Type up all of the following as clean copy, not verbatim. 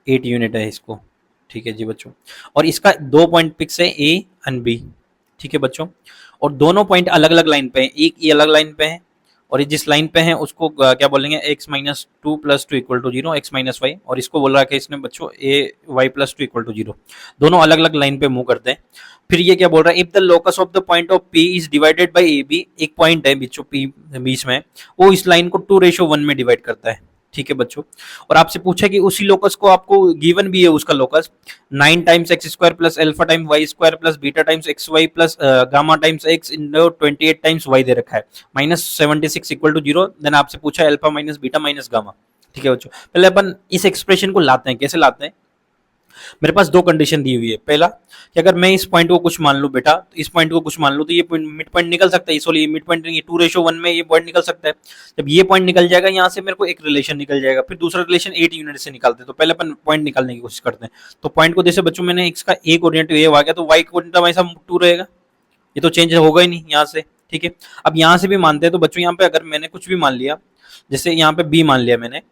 8 unit है इसको। ठीक है जी बच्चों, और इसका 2 पॉइंट फिक्स है ए एंड बी। ठीक है बच्चों, और दोनों पॉइंट अलग अलग लाइन पे हैं, एक ये अलग लाइन पे है और ये जिस लाइन पे है उसको क्या बोलेंगे, x minus two plus two equal to zero, x minus y, और इसको बोल रहा है इसने बच्चों a y plus two equal to zero. दोनों अलग अलग लाइन पे मूव करते हैं। फिर ये क्या बोल रहा है, if the locus of the point of P is divided by A B, एक पॉइंट है बीचों पी बीच में, वो इस लाइन को 2:1 में डिवाइड करता है। ठीक है बच्चों, और आपसे पूछा कि उसी लोकस को आपको गिवन भी है उसका locus 9 times x square plus alpha time y square plus beta times x y plus gamma times x in 28 times y दे रखा है, -76 इक्वल टू जीरो। देन आपसे पूछा alpha minus beta minus gamma. ठीक है बच्चों, पहले अपन इस एक्सप्रेशन को लाते हैं। कैसे लाते हैं, मेरे पास दो कंडीशन दी हुई है। पहला कि अगर मैं इस पॉइंट को कुछ मान लूं बेटा, तो इस पॉइंट को कुछ मान लूं, तो ये मिड पॉइंट निकल सकता है। सॉरी, मिड पॉइंट नहीं, 2:1 में ये पॉइंट निकल सकता है। जब ये पॉइंट निकल जाएगा, यहाँ से मेरे को एक रिलेशन निकल जाएगा, फिर दूसरा रिलेशन 8 यूनिट से निकालते हैं। तो पहले अपन पॉइंट निकालने की कोशिश करते हैं। तो पॉइंट को जैसे बच्चों मैंने इसका ए कोऑर्डिनेट ये आ गया, तो वाई कोऑर्डिनेट हमेशा 2 रहेगा, ये तो चेंज होगा ही नहीं यहाँ से। ठीक है, अब यहाँ से भी मानते हैं, तो बच्चों यहाँ पे अगर मैंने कुछ भी मान लिया, जैसे यहाँ पे बी मान लिया मैंने,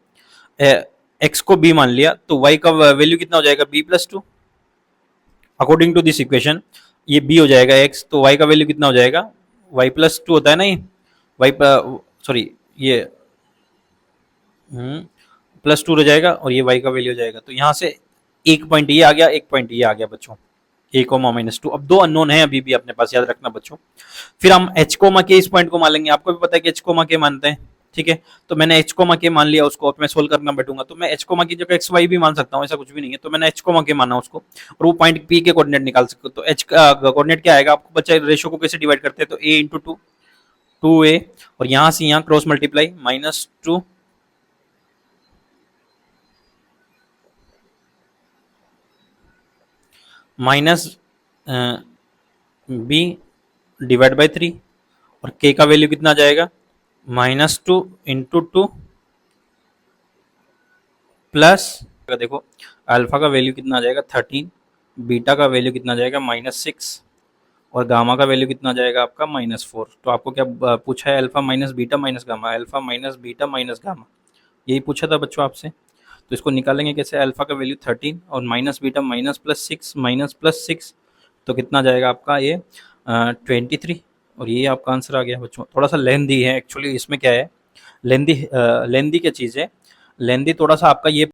एक्स को बी मान लिया, तो वाई का वैल्यू कितना हो जाएगा, B plus two. According to this equation ये b हो जाएगा x, तो y का वैल्यू कितना हो जाएगा, y प्लस टू होता है ना ये, y सॉरी ये प्लस टू हो जाएगा और ये y का वैल्यू हो जाएगा। तो यहाँ से एक पॉइंट ये आ गया, एक पॉइंट ये आ गया बच्चों, a कोमा माइनस टू। अब दो अननोन है अभी भी अपने पास, याद रखना बच्चों। फिर हम h कोमा के इस पॉइंट को मान लेंगे, आपको भी पता है कि h कोमा के मानते हैं। ठीक है, तो मैंने एच कोमा के मान लिया उसको, अब मैं सोल्व करना बैठूंगा तो मैं एच कोमा की जगह एक्स वाई भी मान सकता हूँ, ऐसा कुछ भी नहीं है। तो मैंने एच कोमा के माना उसको, और वो पॉइंट पी के कोऑर्डिनेट निकाल सकते हो। तो एच का कोऑर्डिनेट क्या आएगा, आपको बच्चा रेशियो को कैसे डिवाइड करते हैं, तो ए इंटू टू, 2a, और यहाँ से यहाँ cross multiply -2 minus B divide by 3, और k का वैल्यू कितना आ जाएगा, -2 इंटू टू प्लस, देखो अल्फा का वैल्यू कितना आ जाएगा 13, बीटा का वैल्यू कितना आ जाएगा -6, और गामा का वैल्यू कितना आ जाएगा आपका -4। तो आपको क्या पूछा है, alpha minus beta minus gamma, alpha minus beta minus gamma, यही पूछा था बच्चों आपसे। तो इसको निकालेंगे कैसे, अल्फा का वैल्यू 13 और minus beta minus plus six, तो कितना जाएगा आपका ये 23, और ये आपका आंसर आ गया बच्चों। थोड़ा सा लेंदी है एक्चुअली, इसमें क्या है लेंदी, लेंदी क्या चीज़ है, लेंदी थोड़ा सा आपका ये